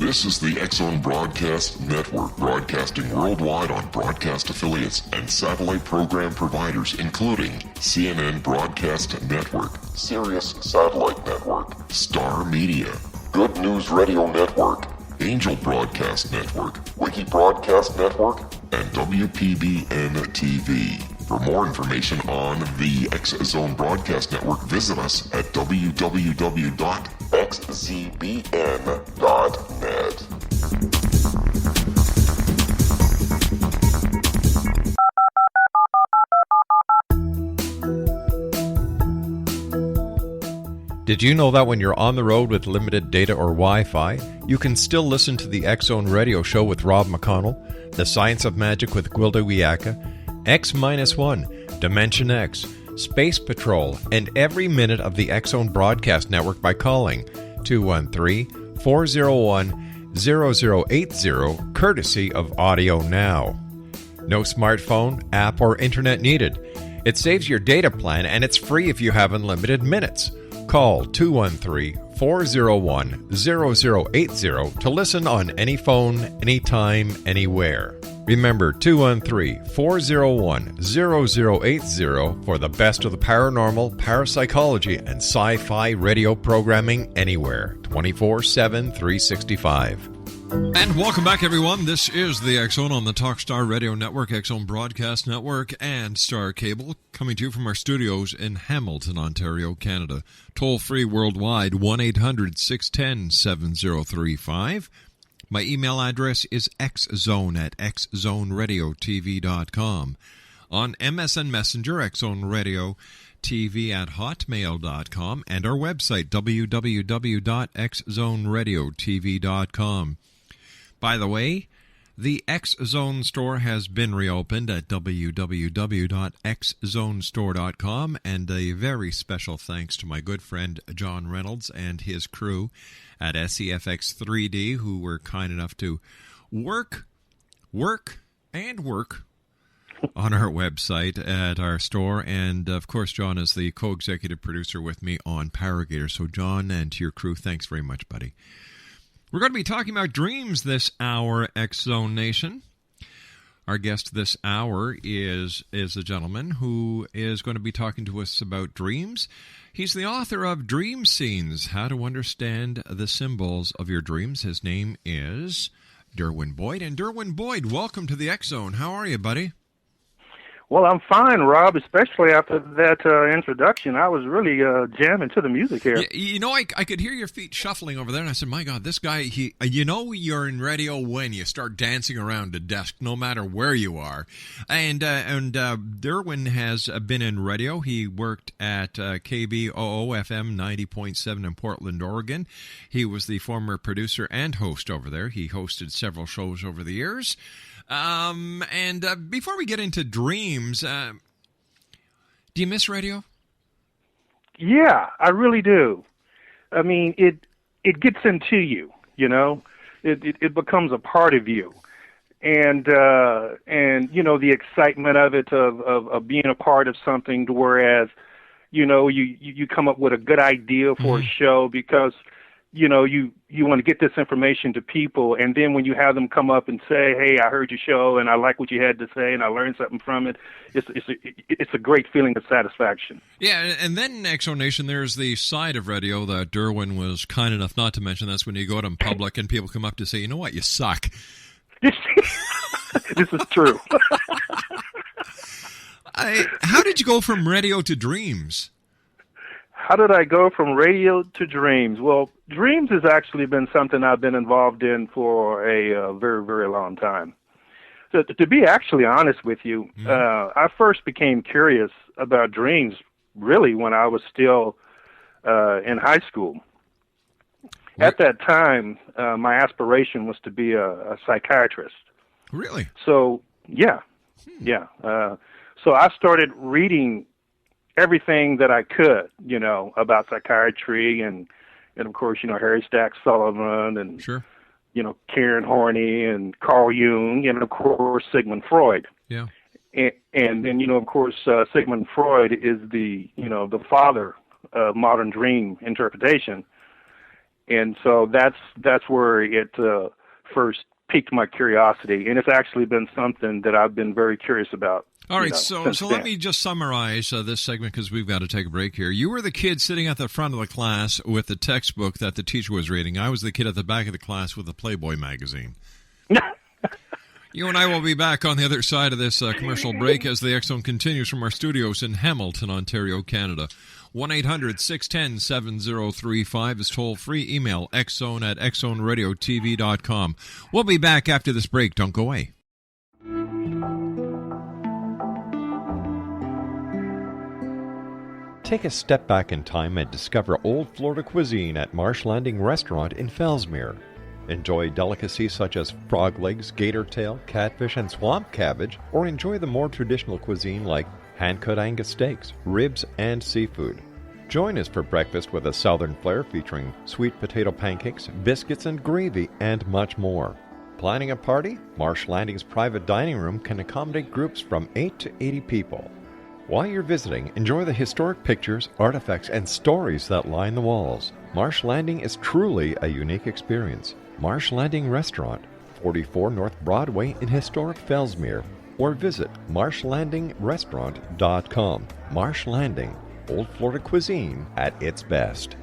This is the X-Zone Broadcast Network, broadcasting worldwide on broadcast affiliates and satellite program providers, including CNN Broadcast Network, Sirius Satellite Network, Star Media, Good News Radio Network, Angel Broadcast Network, Wiki Broadcast Network, and WPBN TV. For more information on the X-Zone Broadcast Network, visit us at www.xzbn.net. Did you know that when you're on the road with limited data or Wi-Fi, you can still listen to the X-Zone Radio Show with Rob McConnell, The Science of Magic with Gwilda Wiyaka, X-1, Dimension X, Space Patrol, and every minute of the X-Zone Broadcast Network by calling 213-401-0080, courtesy of Audio Now. No smartphone, app, or internet needed. It saves your data plan, and it's free if you have unlimited minutes. Call 213-401-0080 to listen on any phone, anytime, anywhere. Remember, 213-401-0080 for the best of the paranormal, parapsychology, and sci-fi radio programming anywhere, 24/7, 365. And welcome back, everyone. This is the X-Zone on the Talkstar Radio Network, X-Zone Broadcast Network, and Star Cable, coming to you from our studios in Hamilton, Ontario, Canada. Toll-free worldwide, 1-800-610-7035. My email address is xzone@xzoneradiotv.com. On MSN Messenger, xzoneradiotv@hotmail.com, and our website, www.xzoneradiotv.com. By the way, the X-Zone store has been reopened at www.xzonestore.com, and a very special thanks to my good friend John Reynolds and his crew at SEFX 3D, who were kind enough to work on our website at our store. And, of course, John is the co-executive producer with me on Paragator. So, John, and to your crew, thanks very much, buddy. We're going to be talking about dreams this hour, X-Zone Nation. Our guest this hour is a gentleman who is going to be talking to us about dreams. He's the author of DreamScenes, How to Understand the Symbols of Your Dreams. His name is Derwin-Boyd. And Derwin-Boyd, welcome to the X-Zone. How are you, buddy? Well, I'm fine, Rob, especially after that introduction. I was really jamming to the music here. You know, I could hear your feet shuffling over there, and I said, my God, this guy, you know you're in radio when you start dancing around a desk, no matter where you are. And Derwin has been in radio. He worked at KBOO-FM 90.7 in Portland, Oregon. He was the former producer and host over there. He hosted several shows over the years. Before we get into dreams, do you miss radio? Yeah, I really do. I mean, it gets into you, you know. It becomes a part of you. And you know, the excitement of it, of being a part of something, to whereas, you know, you come up with a good idea for a show because, you know, you want to get this information to people, and then when you have them come up and say, "Hey, I heard your show, and I like what you had to say, and I learned something from it," it's a great feeling of satisfaction. Yeah, and then X-Zone Nation, there's the side of radio that Derwin was kind enough not to mention. That's when you go out in public and people come up to say, "You know what, you suck." This is true. How did you go from radio to dreams? How did I go from radio to dreams? Well, dreams has actually been something I've been involved in for a very, very long time. So to be actually honest with you, I first became curious about dreams really when I was still in high school. At that time, my aspiration was to be a psychiatrist. Really? So, yeah. So I started reading everything that I could, you know, about psychiatry and of course, you know, Harry Stack Sullivan and, sure, you know, Karen Horney and Carl Jung and, of course, Sigmund Freud. Yeah. And then, you know, of course, Sigmund Freud is the, you know, the father of modern dream interpretation. And so that's where it first piqued my curiosity, and it's actually been something that I've been very curious about. All right, so since let then. me just summarize this segment because we've got to take a break here. You were the kid sitting at the front of the class with the textbook that the teacher was reading. I was the kid at the back of the class with the Playboy magazine. You and I will be back on the other side of this commercial break as the X Zone continues from our studios in Hamilton, Ontario, Canada. 1-800-610-7035 is toll-free. Email xzone@xzoneradiotv.com. We'll be back after this break. Don't go away. Take a step back in time and discover old Florida cuisine at Marsh Landing Restaurant in Fellsmere. Enjoy delicacies such as frog legs, gator tail, catfish, and swamp cabbage, or enjoy the more traditional cuisine like hand-cut Angus steaks, ribs, and seafood. Join us for breakfast with a southern flair featuring sweet potato pancakes, biscuits and gravy, and much more. Planning a party? Marsh Landing's private dining room can accommodate groups from 8 to 80 people. While you're visiting, enjoy the historic pictures, artifacts, and stories that line the walls. Marsh Landing is truly a unique experience. Marsh Landing Restaurant, 44 North Broadway in historic Fellsmere, or visit marshlandingrestaurant.com. Marsh Landing, Old Florida cuisine at its best.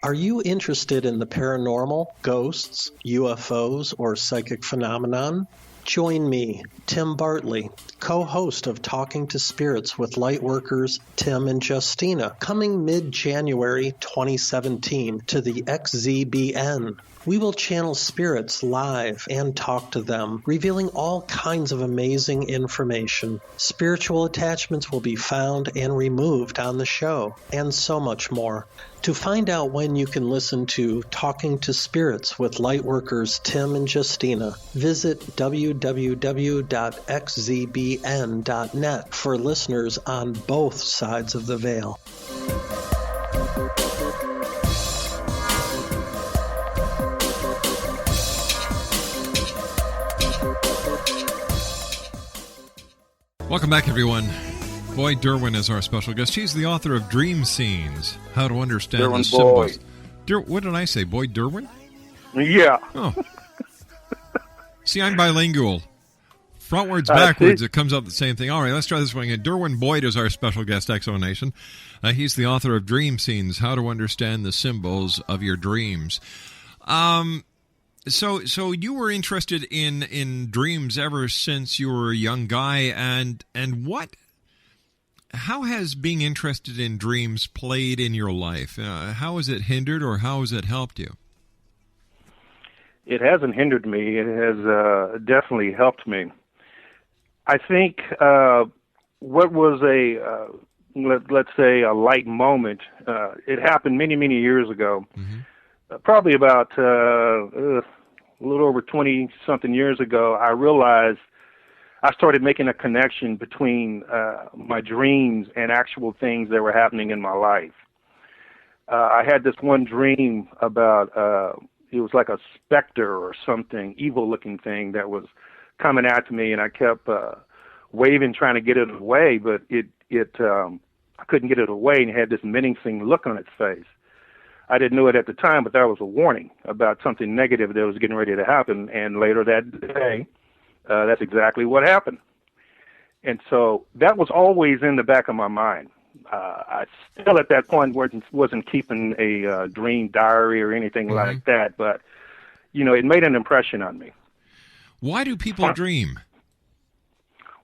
Are you interested in the paranormal, ghosts, UFOs, or psychic phenomenon? Join me, Tim Bartley, co-host of Talking to Spirits with Lightworkers Tim and Justina, coming mid-January 2017 to the XZBN. We will channel spirits live and talk to them, revealing all kinds of amazing information. Spiritual attachments will be found and removed on the show, and so much more. To find out when you can listen to Talking to Spirits with Lightworkers Tim and Justina, visit www.xzbn.net for listeners on both sides of the veil. Welcome back, everyone. Boyd Derwin is our special guest. He's the author of Dreamscenes, How to Understand the Symbols. What did I say, Boyd Derwin? Yeah. Oh. See, I'm bilingual. Frontwards, backwards, it comes up the same thing. All right, let's try this one again. Derwin-Boyd is our special guest, Exonation. He's the author of Dreamscenes, How to Understand the Symbols of Your Dreams. So you were interested in dreams ever since you were a young guy, and how has being interested in dreams played in your life? How has it hindered, or how has it helped you? It hasn't hindered me. It has definitely helped me. I think what was let's say a light moment, it happened many, many years ago, probably about a little over 20-something years ago. I realized I started making a connection between my dreams and actual things that were happening in my life. I had this one dream about, it was like a specter or something, evil-looking thing that was coming at me, and I kept waving, trying to get it away, but I couldn't get it away, and it had this menacing look on its face. I didn't know it at the time, but that was a warning about something negative that was getting ready to happen, and later that day, that's exactly what happened. And so that was always in the back of my mind. I still at that point wasn't keeping a dream diary or anything like that, but, it made an impression on me. Why do people dream?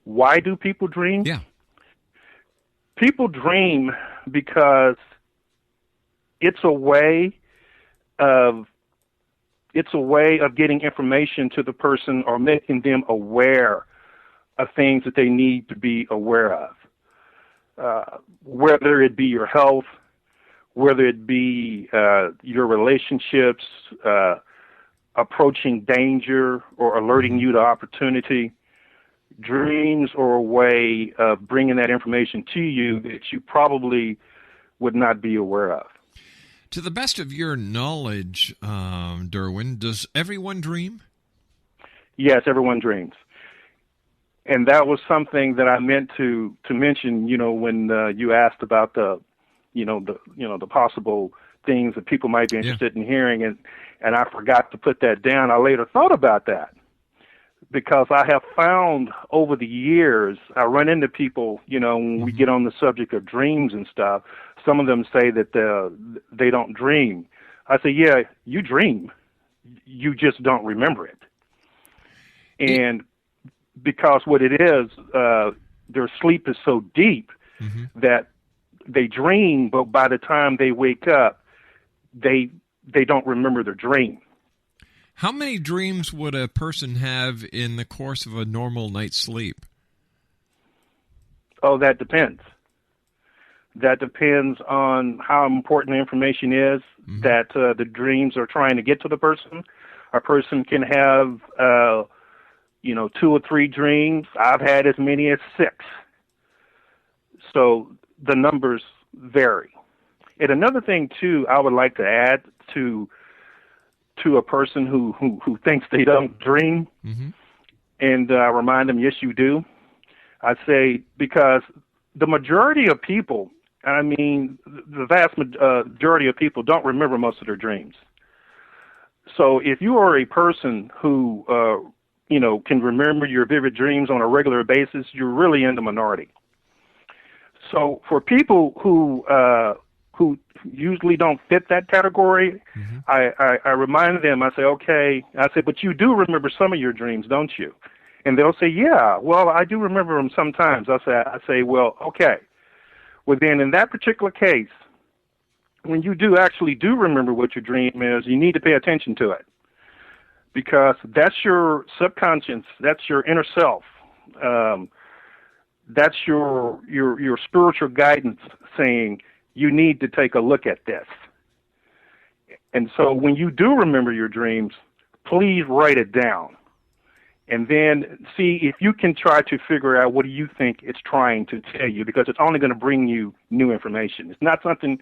Why do people dream? Yeah. People dream because it's a way of getting information to the person or making them aware of things that they need to be aware of. Whether it be your health, whether it be your relationships, approaching danger or alerting you to opportunity. Dreams are a way of bringing that information to you that you probably would not be aware of. To the best of your knowledge, Derwin, does everyone dream? Yes, everyone dreams. And that was something that I meant to mention, when you asked about the possible things that people might be interested in hearing, and I forgot to put that down. I later thought about that because I have found over the years, I run into people, when we get on the subject of dreams and stuff, some of them say that they don't dream. I say, yeah, you dream. You just don't remember it. And because what it is, their sleep is so deep that they dream, but by the time they wake up, they don't remember their dream. How many dreams would a person have in the course of a normal night's sleep? Oh, that depends. That depends on how important the information is that the dreams are trying to get to the person. A person can have 2 or 3 dreams. I've had as many as 6. So the numbers vary. And another thing, too, I would like to add to a person who thinks they don't dream, and remind them, yes, you do. I say, because the majority of people, the vast majority of people don't remember most of their dreams. So if you are a person who can remember your vivid dreams on a regular basis, you're really in the minority. So for people who usually don't fit that category, I remind them, I say, but you do remember some of your dreams, don't you? And they'll say, yeah, well, I do remember them sometimes. I say, well, okay. Well, then in that particular case, when you do remember what your dream is, you need to pay attention to it. Because that's your subconscious, that's your inner self, that's your spiritual guidance saying you need to take a look at this. And so when you do remember your dreams, please write it down. And then see if you can try to figure out what do you think it's trying to tell you, because it's only going to bring you new information. It's not something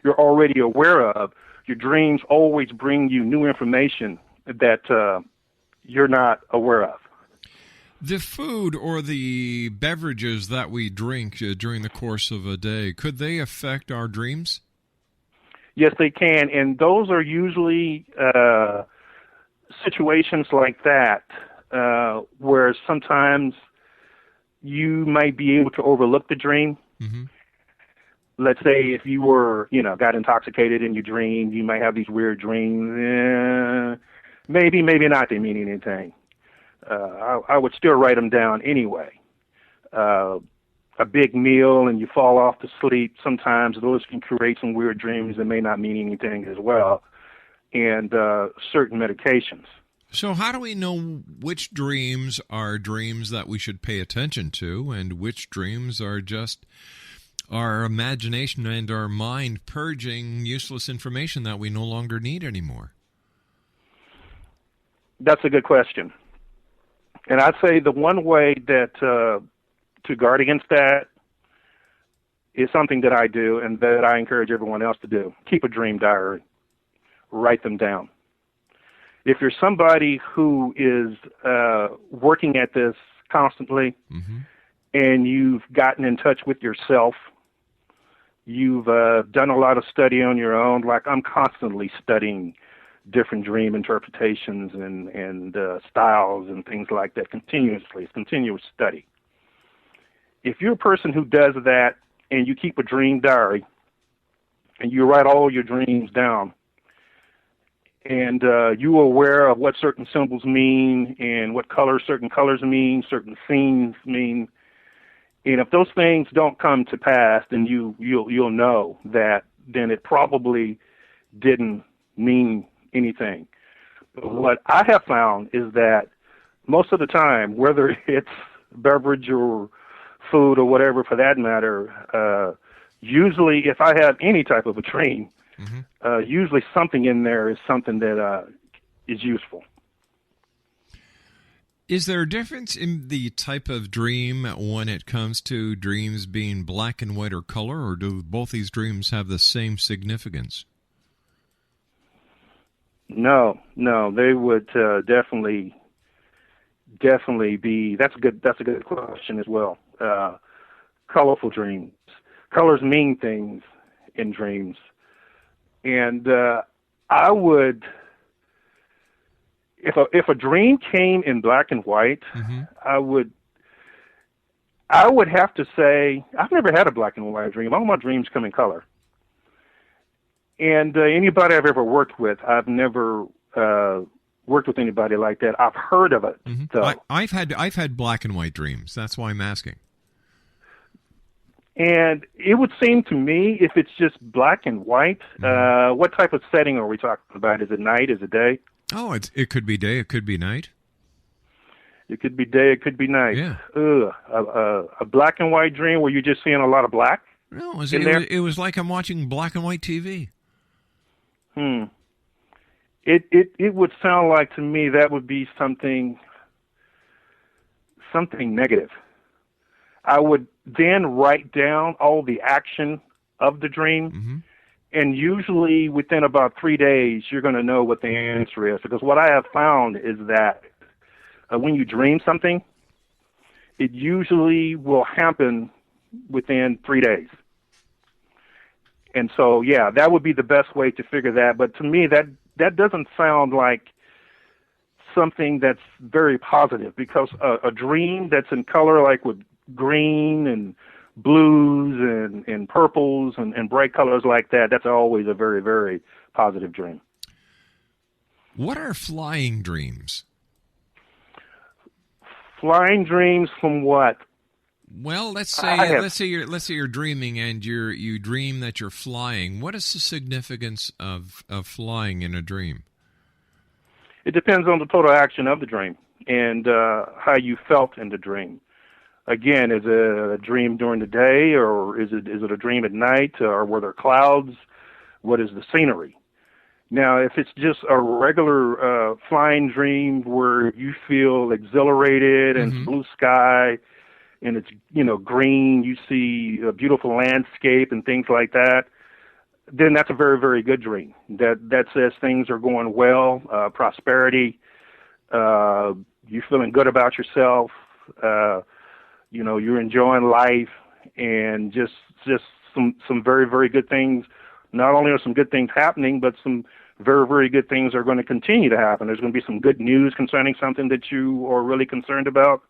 you're already aware of. Your dreams always bring you new information that you're not aware of. The food or the beverages that we drink during the course of a day, could they affect our dreams? Yes, they can, and those are usually situations like that where sometimes you might be able to overlook the dream. Let's say if you were, got intoxicated in your dream, you might have these weird dreams. Maybe not they mean anything. I would still write them down anyway. A big meal and you fall off to sleep, sometimes those can create some weird dreams that may not mean anything as well. And certain medications. So how do we know which dreams are dreams that we should pay attention to and which dreams are just our imagination and our mind purging useless information that we no longer need anymore? That's a good question. And I'd say the one way that to guard against that is something that I do and that I encourage everyone else to do. Keep a dream diary. Write them down. If you're somebody who is working at this constantly and you've gotten in touch with yourself, you've done a lot of study on your own, like I'm constantly studying different dream interpretations and styles and things like that continuously. It's continuous study. If you're a person who does that and you keep a dream diary and you write all your dreams down and you are aware of what certain symbols mean and what certain colors mean, certain scenes mean, and if those things don't come to pass, then you'll know that then it probably didn't mean anything. But what I have found is that most of the time, whether it's beverage or food or whatever for that matter, usually if I have any type of a dream, usually something in there is something that is useful. Is there a difference in the type of dream when it comes to dreams being black and white or color, or do both these dreams have the same significance? No, they would definitely be. That's a good question as well. Colorful dreams. Colors mean things in dreams, and I would, if a dream came in black and white, Mm-hmm. I would have to say I've never had a black and white dream. All my dreams come in color. And anybody I've ever worked with, I've never worked with anybody like that. I've heard of it. Mm-hmm. So. I've had black and white dreams. That's why I'm asking. And it would seem to me, if it's just black and white, what type of setting are we talking about? Is it night? Is it day? Oh, it could be day. It could be night. It could be day. It could be night. Yeah. A black and white dream where you're just seeing a lot of black? No, it was like I'm watching black and white TV. It would sound like to me that would be something negative. I would then write down all the action of the dream, Mm-hmm. and usually within about 3 days, you're going to know what the answer is. Because what I have found is that when you dream something, it usually will happen within 3 days. And so, yeah, that would be the best way to figure that. But to me, that doesn't sound like something that's very positive, because a dream that's in color, like with green and blues and purples and bright colors like that, that's always a very, very positive dream. What are flying dreams? Flying dreams from what? Well, let's say you're dreaming and you dream that you're flying. What is the significance of flying in a dream? It depends on the total action of the dream and how you felt in the dream. Again, is it a dream during the day, or is it a dream at night, or were there clouds? What is the scenery? Now, if it's just a regular flying dream where you feel exhilarated and it's blue sky and it's green, you see a beautiful landscape and things like that, then that's a very, very good dream. That says things are going well, prosperity, you feeling good about yourself, you're enjoying life, and just some very, very good things. Not only are some good things happening, but some very, very good things are going to continue to happen. There's going to be some good news concerning something that you are really concerned about,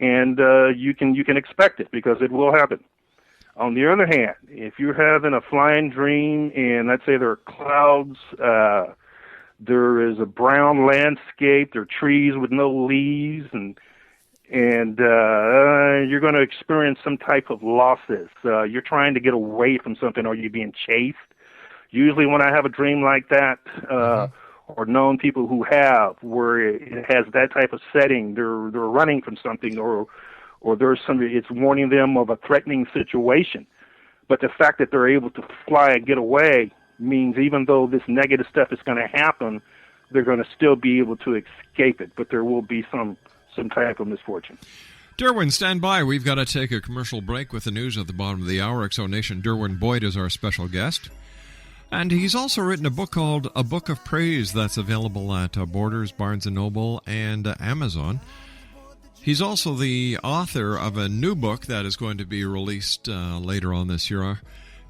and you can expect it, because it will happen. On the other hand, if you're having a flying dream and let's say there are clouds, there is a brown landscape, there are trees with no leaves, and you're going to experience some type of losses. You're trying to get away from something, or you're being chased. Usually when I have a dream like that, or known people who have, where it has that type of setting, they're running from something, or there's somebody, it's warning them of a threatening situation. But the fact that they're able to fly and get away means even though this negative stuff is going to happen, they're going to still be able to escape it, but there will be some type of misfortune. Derwin, stand by. We've got to take a commercial break with the news at the bottom of the hour. Exonation Derwin-Boyd is our special guest. And he's also written a book called A Book of Praise that's available at Borders, Barnes & Noble, and Amazon. He's also the author of a new book that is going to be released later on this year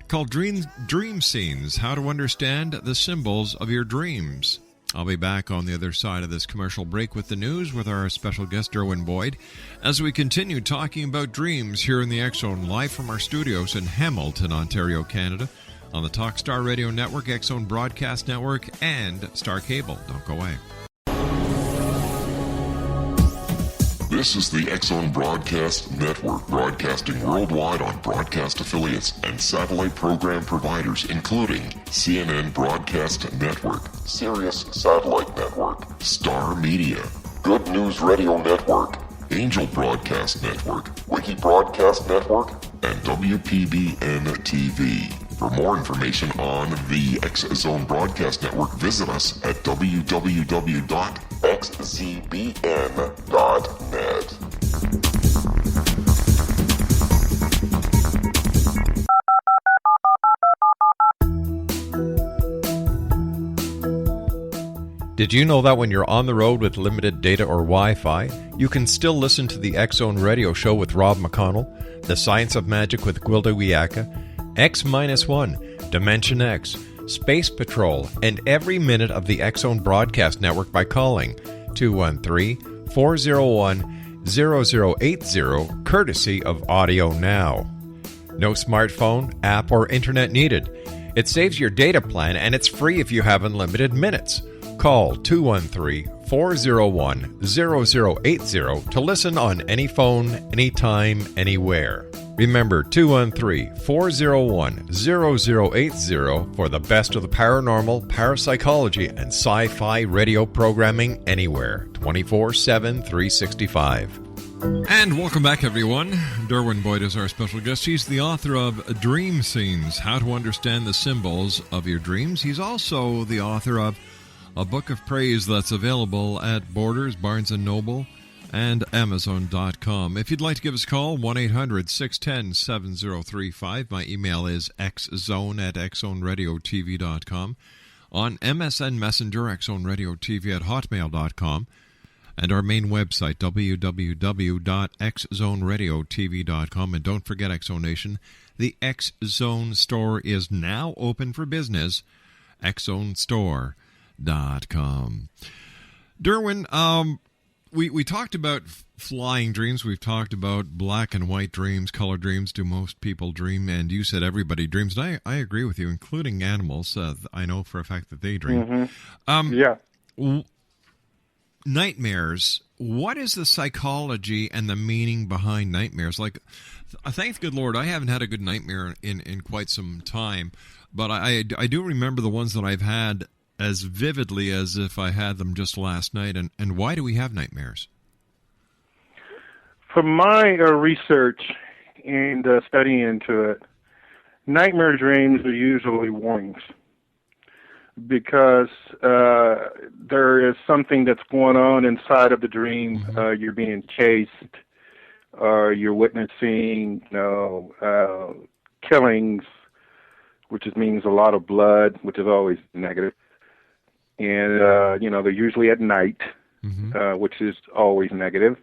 called DreamScenes, How to Understand the Symbols of Your Dreams. I'll be back on the other side of this commercial break with the news with our special guest, Derwin-Boyd, as we continue talking about dreams here in the X-Zone, live from our studios in Hamilton, Ontario, Canada, on the Talkstar Radio Network, X-Zone Broadcast Network, and Star Cable. Don't go away. This is the X-Zone Broadcast Network, broadcasting worldwide on broadcast affiliates and satellite program providers, including CNN Broadcast Network, Sirius Satellite Network, Star Media, Good News Radio Network, Angel Broadcast Network, Wiki Broadcast Network, and WPBN TV. For more information on the X-Zone Broadcast Network, visit us at www.xzbn.net. Did you know that when you're on the road with limited data or Wi-Fi, you can still listen to the X-Zone Radio Show with Rob McConnell, The Science of Magic with Gwilda Wiyaka, X-1, Dimension X, Space Patrol, and every minute of the X-Zone Broadcast Network by calling 213-401-0080, courtesy of Audio Now. No smartphone, app, or internet needed. It saves your data plan, and it's free if you have unlimited minutes. Call 213-401-0080 to listen on any phone, anytime, anywhere. Remember, 213-401-0080 for the best of the paranormal, parapsychology, and sci-fi radio programming anywhere, 24/7, 365. And welcome back, everyone. Derwin-Boyd is our special guest. He's the author of DreamScenes, How to Understand the Symbols of Your Dreams. He's also the author of a book of praise that's available at Borders, Barnes & Noble, and Amazon.com. If you'd like to give us a call, 1-800-610-7035. My email is xzone@xzoneradiotv.com. On MSN Messenger, xzoneradiotv@hotmail.com. And our main website, www.xzoneradiotv.com. And don't forget, X Zone Nation, the X Zone store is now open for business. xzonestore.com. Derwin, we talked about flying dreams. We've talked about black and white dreams, color dreams. Do most people dream? And you said everybody dreams. And I agree with you, including animals. I know for a fact that they dream. Yeah. Nightmares. What is the psychology and the meaning behind nightmares? Like, thank the good Lord, I haven't had a good nightmare in quite some time, but I do remember the ones that I've had as vividly as if I had them just last night. And why do we have nightmares? From my research and studying into it, nightmare dreams are usually warnings, because there is something that's going on inside of the dream. You're being chased, you're witnessing killings, which means a lot of blood, which is always negative. And, they're usually at night, which is always negative.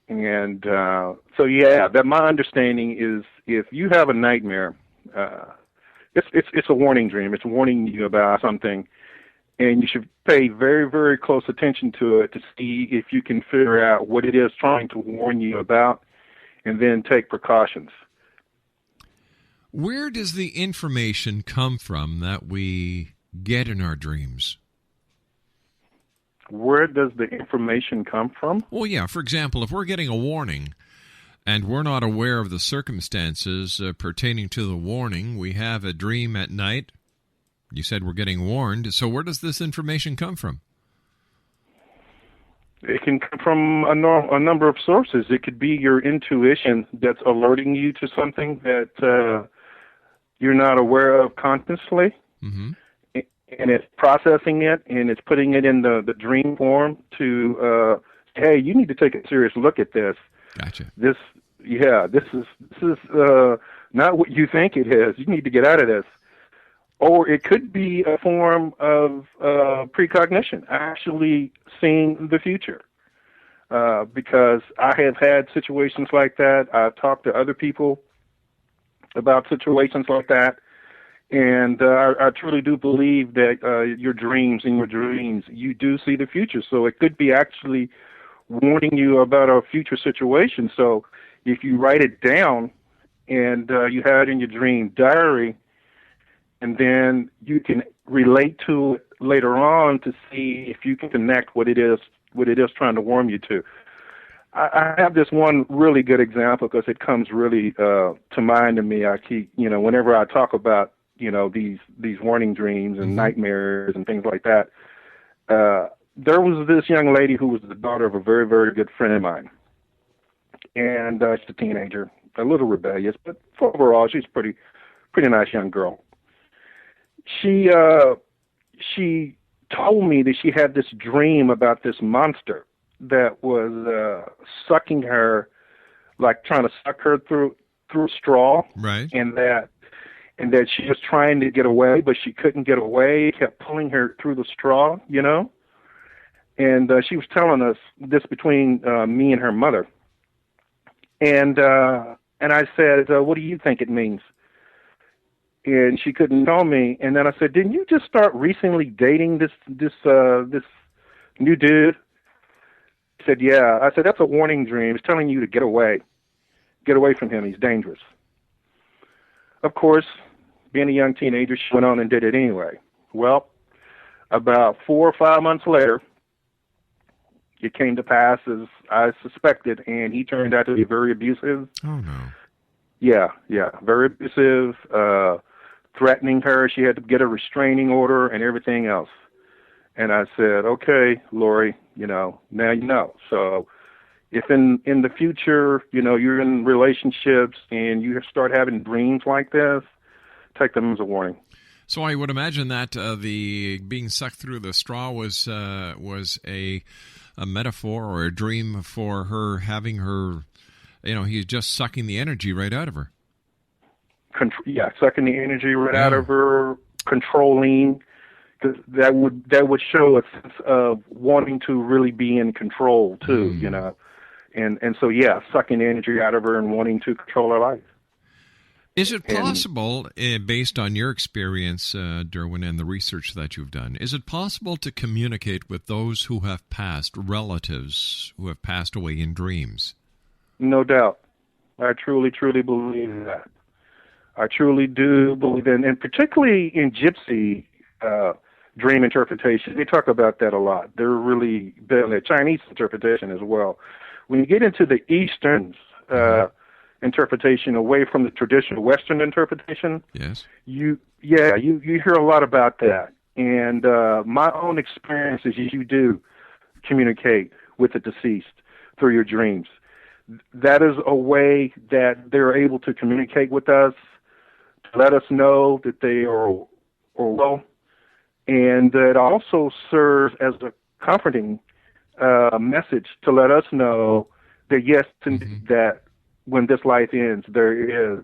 And that my understanding is if you have a nightmare, it's a warning dream. It's warning you about something, and you should pay very, very close attention to it to see if you can figure out what it is trying to warn you about, and then take precautions. Where does the information come from that we get in our dreams? Where does the information come from? Well, yeah, for example, if we're getting a warning and we're not aware of the circumstances pertaining to the warning, we have a dream at night. You said we're getting warned. So where does this information come from? It can come from a number of sources. It could be your intuition that's alerting you to something that you're not aware of consciously. And it's processing it, and it's putting it in the dream form to, hey, you need to take a serious look at this. Gotcha. This is not what you think it is. You need to get out of this. Or it could be a form of precognition, actually seeing the future. Because I have had situations like that. I've talked to other people about situations like that. And I truly do believe that your dreams, you do see the future. So it could be actually warning you about a future situation. So if you write it down and you have it in your dream diary, and then you can relate to it later on to see if you can connect what it is trying to warn you to. I have this one really good example because it comes really to mind to me. I keep, whenever I talk about these warning dreams and nightmares and things like that. There was this young lady who was the daughter of a very, very good friend of mine. And she's a teenager, a little rebellious, but overall she's pretty nice young girl. She told me that she had this dream about this monster that was sucking her, like trying to suck her through a straw. Right. And that and that she was trying to get away, but she couldn't get away. It kept pulling her through the straw, you know. And she was telling us this between me and her mother. And I said, what do you think it means? And she couldn't tell me. And then I said, didn't you just start recently dating this new dude? She said, yeah. I said, that's a warning dream. It's telling you to get away. Get away from him. He's dangerous. Of course, being a young teenager, she went on and did it anyway. Well, about 4 or 5 months later, it came to pass as I suspected, and he turned out to be very abusive. Oh, no. Yeah, very abusive, threatening her. She had to get a restraining order and everything else. And I said, okay, Lori, now you know. So if in the future, you're in relationships and you start having dreams like this, take them as a warning. So I would imagine that the being sucked through the straw was a metaphor or a dream for her having her, he's just sucking the energy right out of her. Sucking the energy right out of her, controlling. That would show a sense of wanting to really be in control too, and so sucking the energy out of her and wanting to control her life. Is it possible, based on your experience, Derwin, and the research that you've done, is it possible to communicate with those who have passed, relatives who have passed away in dreams? No doubt. I truly, truly believe that. I truly do believe in, and particularly in Gypsy dream interpretation, they talk about that a lot. They're really big on the Chinese interpretation as well. When you get into the Eastern interpretation away from the traditional Western interpretation, yes, you hear a lot about that. And my own experience is you do communicate with the deceased through your dreams. That is a way that they're able to communicate with us, to let us know that they are well, and it also serves as a comforting message to let us know that yes, indeed, that when this life ends, do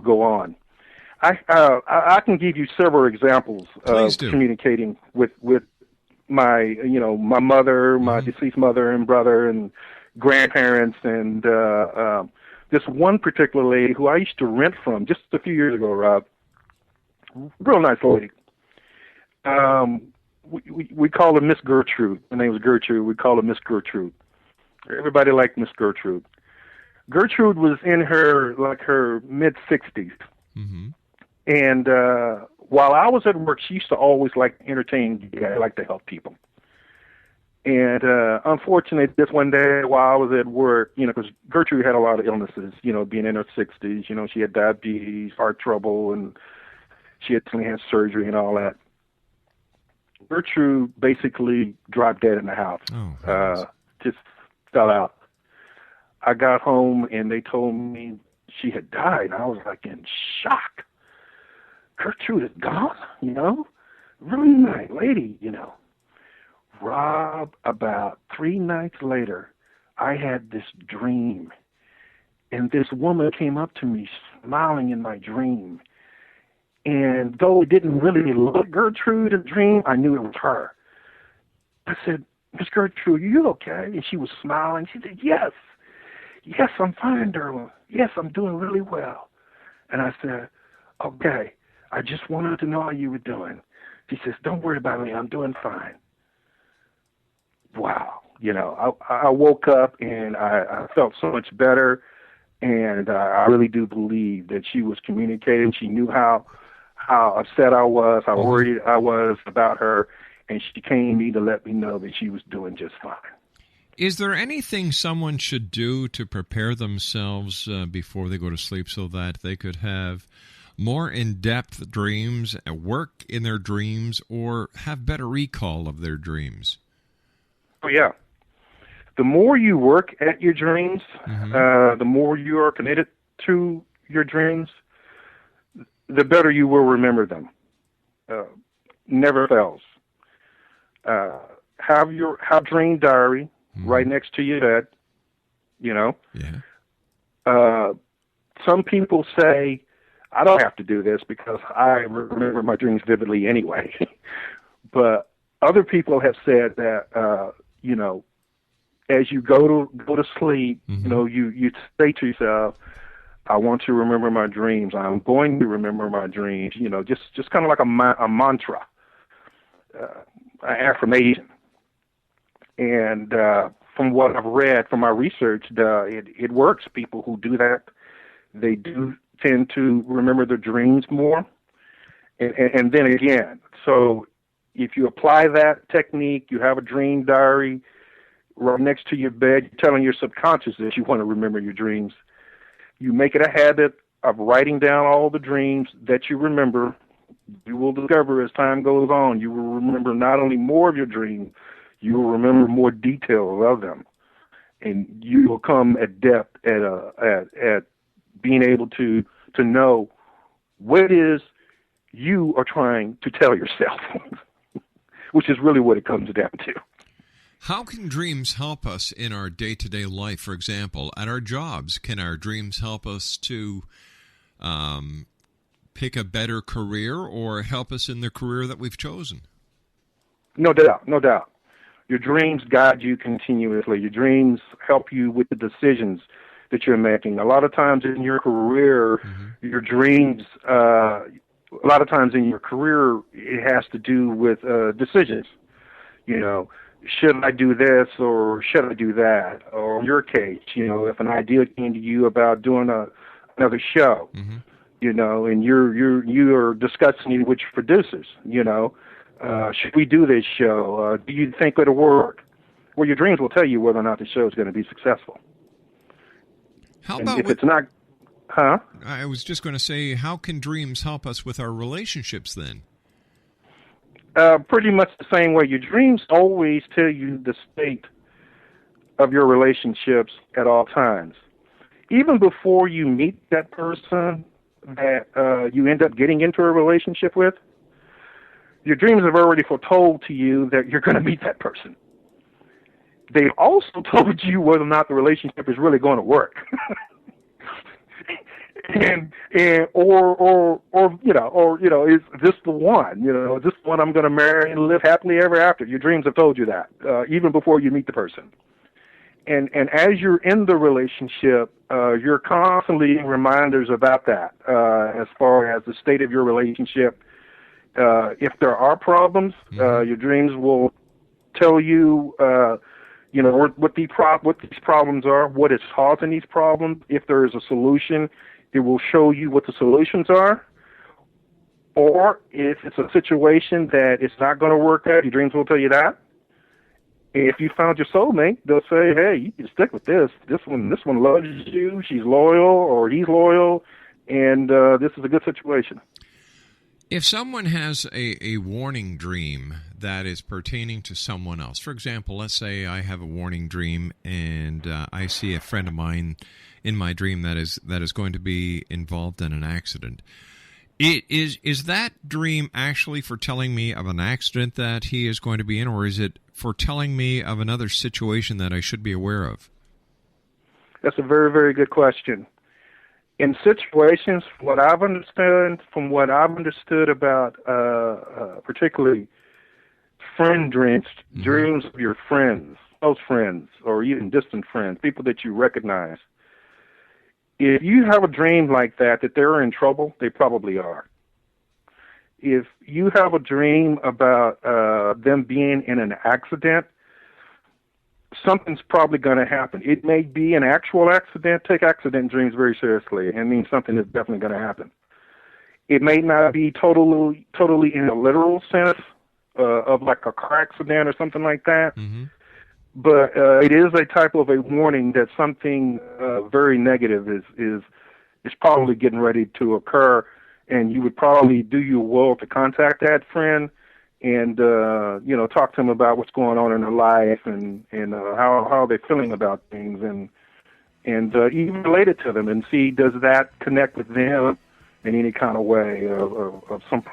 go on. I can give you several examples of communicating with my my mother, my deceased mother and brother and grandparents, and this one particular lady who I used to rent from just a few years ago, Rob. Real nice lady. We call her Miss Gertrude. Her name was Gertrude. We call her Miss Gertrude. Everybody liked Miss Gertrude. Gertrude was in her mid-60s. Mm-hmm. And while I was at work, she used to always like to entertain. I like to help people. And unfortunately, this one day while I was at work, because Gertrude had a lot of illnesses, being in her 60s, she had diabetes, heart trouble, and she had surgery and all that. Gertrude basically dropped dead in the house. Just fell out. I got home and they told me she had died. I was like in shock. Gertrude is gone, really nice lady, Rob, about 3 nights later, I had this dream. And this woman came up to me smiling in my dream. And though it didn't really look Gertrude in the dream, I knew it was her. I said, Miss Gertrude, are you okay? And she was smiling. She said, yes, I'm fine, Derwin. Yes, I'm doing really well. And I said, okay, I just wanted to know how you were doing. She says, don't worry about me. I'm doing fine. Wow. I woke up and I felt so much better. And I really do believe that she was communicating. She knew how upset I was, how worried I was about her, and she came to me to let me know that she was doing just fine. Is there anything someone should do to prepare themselves before they go to sleep so that they could have more in-depth dreams, work in their dreams, or have better recall of their dreams? Oh, yeah. The more you work at your dreams, the more you are committed to your dreams, the better you will remember them. Never fails. Have dream diary right next to your bed. Yeah. Some people say I don't have to do this because I remember my dreams vividly anyway. But other people have said that, as you go to sleep, you say to yourself, I want to remember my dreams. I'm going to remember my dreams. Just kind of like a mantra, an affirmation. And from what I've read, from my research, it works. People who do that, they do tend to remember their dreams more. And then again, so if you apply that technique, you have a dream diary right next to your bed, you're telling your subconscious that you want to remember your dreams. You make it a habit of writing down all the dreams that you remember. You will discover as time goes on, you will remember not only more of your dreams, you will remember more details of them. And you will come adept at being able to know what it is you are trying to tell yourself, which is really what it comes down to. How can dreams help us in our day-to-day life? For example, at our jobs, can our dreams help us to pick a better career or help us in the career that we've chosen? No doubt, no doubt. Your dreams guide you continuously. Your dreams help you with the decisions that you're making. A lot of times in your career, your dreams, a lot of times in your career, it has to do with decisions. Should I do this or should I do that? Or in your case, if an idea came to you about doing another show, and you're discussing it with your producers, should we do this show? Do you think it'll work? Well, your dreams will tell you whether or not the show is going to be successful. How and about if it's not, huh? I was just going to say, how can dreams help us with our relationships then? Pretty much the same way. Your dreams always tell you the state of your relationships at all times. Even before you meet that person that you end up getting into a relationship with, your dreams have already foretold to you that you're going to meet that person. They've also told you whether or not the relationship is really going to work. Or is this the one? Is this the one I'm going to marry and live happily ever after? Your dreams have told you that, even before you meet the person. And as you're in the relationship, you're constantly getting reminders about that, as far as the state of your relationship. If there are problems, your dreams will tell you, what these problems are, what is causing these problems. If there is a solution, it will show you what the solutions are. Or if it's a situation that it's not going to work out, your dreams will tell you that. If you found your soulmate, they'll say, hey, you can stick with this. This one loves you, she's loyal, or he's loyal, and this is a good situation. If someone has a warning dream that is pertaining to someone else, for example, let's say I have a warning dream and I see a friend of mine in my dream that is going to be involved in an accident. Is that dream actually foretelling me of an accident that he is going to be in, or is it foretelling me of another situation that I should be aware of? That's a very, very good question. In situations, from what I've understood about particularly friend dreams, dreams of your friends, close friends, or even distant friends, people that you recognize. If you have a dream like that they're in trouble, they probably are. If you have a dream about them being in an accident, something's probably going to happen. It may be an actual accident. Take accident dreams very seriously. It means something is definitely going to happen. It may not be totally in a literal sense of like a car accident or something like that. But it is a type of a warning that something very negative is probably getting ready to occur, and you would probably do your well to contact that friend and talk to them about what's going on in their life and how they're feeling about things, and even relate it to them and see, does that connect with them in any kind of way of some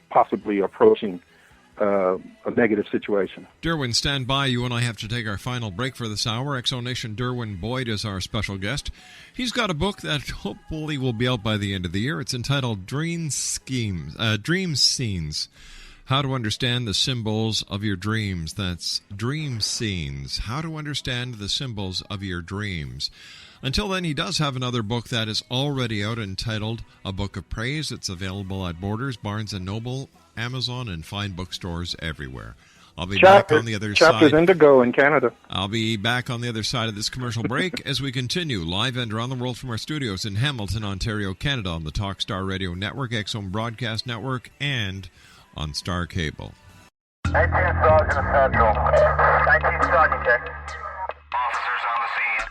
possibly approaching a negative situation. Derwin, stand by. You and I have to take our final break for this hour. Exonation Derwin-Boyd is our special guest. He's got a book that hopefully will be out by the end of the year. It's entitled DreamScenes, How to Understand the Symbols of Your Dreams. That's DreamScenes, How to Understand the Symbols of Your Dreams. Until then, he does have another book that is already out entitled A Book of Praise. It's available at Borders, Barnes & Noble, Amazon, and fine bookstores everywhere. I'll be back on the other side. Chapters Indigo in Canada. I'll be back on the other side of this commercial break as we continue live and around the world from our studios in Hamilton, Ontario, Canada, on the Talkstar Radio Network, X-Zone Broadcast Network, and on Star Cable. 19 Sergeant Central. 19 Sergeant check. Officers on the scene.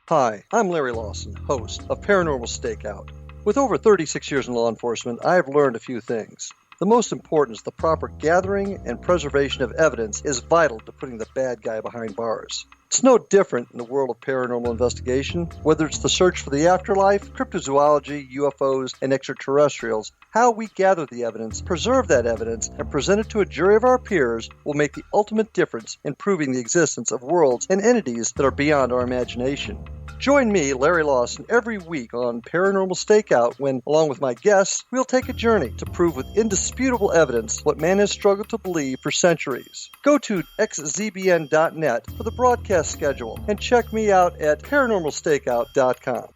Hi, I'm Larry Lawson, host of Paranormal Stakeout. With over 36 years in law enforcement, I have learned a few things. The most important is the proper gathering and preservation of evidence is vital to putting the bad guy behind bars. It's no different in the world of paranormal investigation. Whether it's the search for the afterlife, cryptozoology, UFOs, and extraterrestrials, how we gather the evidence, preserve that evidence, and present it to a jury of our peers will make the ultimate difference in proving the existence of worlds and entities that are beyond our imagination. Join me, Larry Lawson, every week on Paranormal Stakeout when, along with my guests, we'll take a journey to prove with indisputable evidence what man has struggled to believe for centuries. Go to xzbn.net for the broadcast schedule and check me out at paranormalstakeout.com.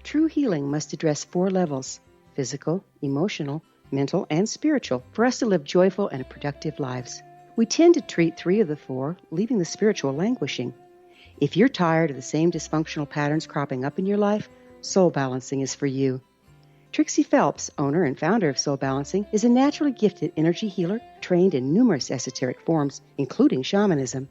True healing must address 4 levels: physical, emotional, mental, and spiritual, for us to live joyful and productive lives. We tend to treat 3 of the 4, leaving the spiritual languishing. If you're tired of the same dysfunctional patterns cropping up in your life, Soul Balancing is for you. Trixie Phelps, owner and founder of Soul Balancing, is a naturally gifted energy healer trained in numerous esoteric forms, including shamanism.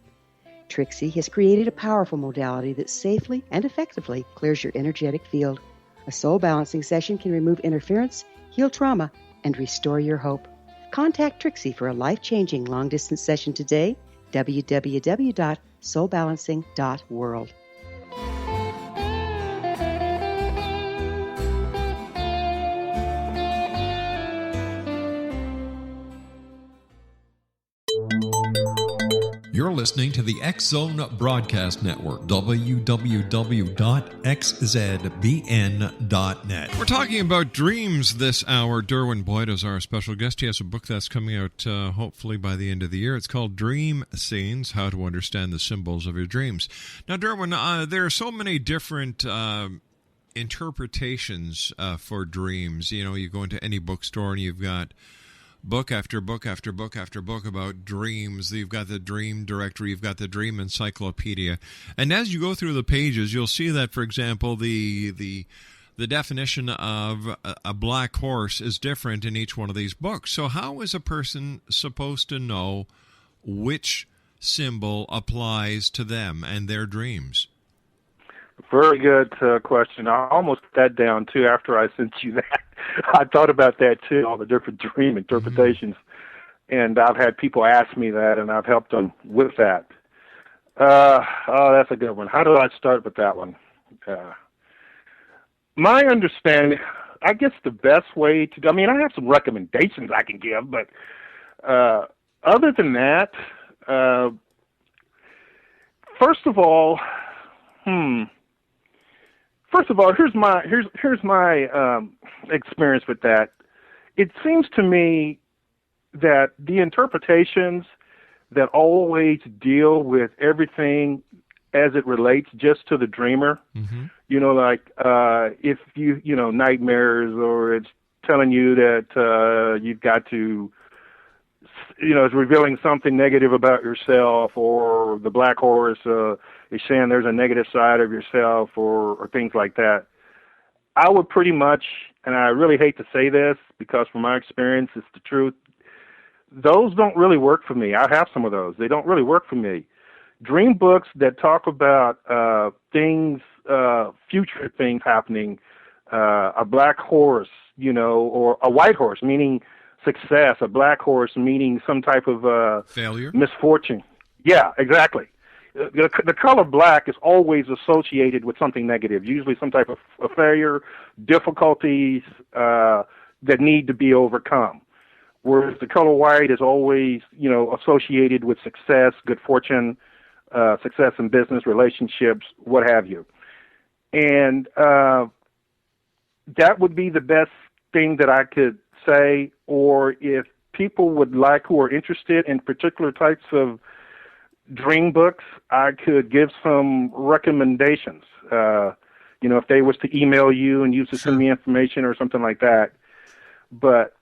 Trixie has created a powerful modality that safely and effectively clears your energetic field. A soul balancing session can remove interference, heal trauma, and restore your hope. Contact Trixie for a life-changing long-distance session today, www.soulbalancing.world. You're listening to the X-Zone Broadcast Network, www.xzbn.net. We're talking about dreams this hour. Derwin-Boyd is our special guest. He has a book that's coming out hopefully by the end of the year. It's called DreamScenes, How to Understand the Symbols of Your Dreams. Now, Derwin, there are so many different interpretations for dreams. You know, you go into any bookstore and you've got book after book after book after book about dreams. You've got the Dream Directory, you've got the Dream Encyclopedia. And as you go through the pages, you'll see that, for example, the definition of a black horse is different in each one of these books. So how is a person supposed to know which symbol applies to them and their dreams? Very good question. I almost put that down, too, after I sent you that. I thought about that, too, all the different dream interpretations. And I've had people ask me that, and I've helped them with that. That's a good one. How do I start with that one? My understanding, I guess the best way to, I have some recommendations I can give, but other than that, first of all, here's my experience with that. It seems to me that the interpretations that always deal with everything as it relates just to the dreamer, like if nightmares, or it's telling you that you've got to, it's revealing something negative about yourself, or the black horse is saying there's a negative side of yourself, or things like that. I would pretty much, and I really hate to say this because from my experience it's the truth, those don't really work for me. I have some of those. They don't really work for me. Dream books that talk about things, future things happening, a black horse, or a white horse, meaning success, a black horse meaning some type of failure, misfortune. Yeah, exactly. The color black is always associated with something negative, usually some type of failure, difficulties that need to be overcome. Whereas the color white is always, associated with success, good fortune, success in business, relationships, what have you. And that would be the best thing that I could say. Or if people would like, who are interested in particular types of dream books, I could give some recommendations. If they was to email you and you to send me information or something like that. But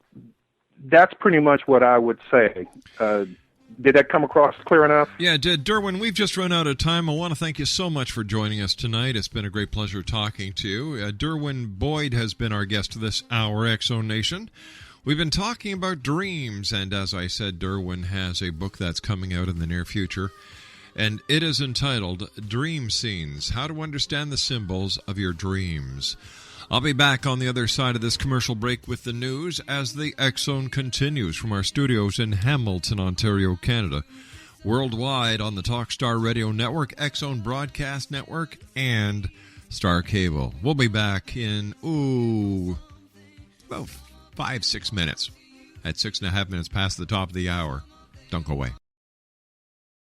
that's pretty much what I would say. Did that come across clear enough? Yeah, Derwin, we've just run out of time. I want to thank you so much for joining us tonight. It's been a great pleasure talking to you. Derwin-Boyd has been our guest this hour, X-Zone Nation. We've been talking about dreams, and as I said, Derwin has a book that's coming out in the near future, and it is entitled DreamScenes, How to Understand the Symbols of Your Dreams. I'll be back on the other side of this commercial break with the news as the X-Zone continues from our studios in Hamilton, Ontario, Canada. Worldwide on the Talkstar Radio Network, X-Zone Broadcast Network, and Star Cable. We'll be back in, about 5-6 minutes. At 6.5 minutes past the top of the hour. Don't go away.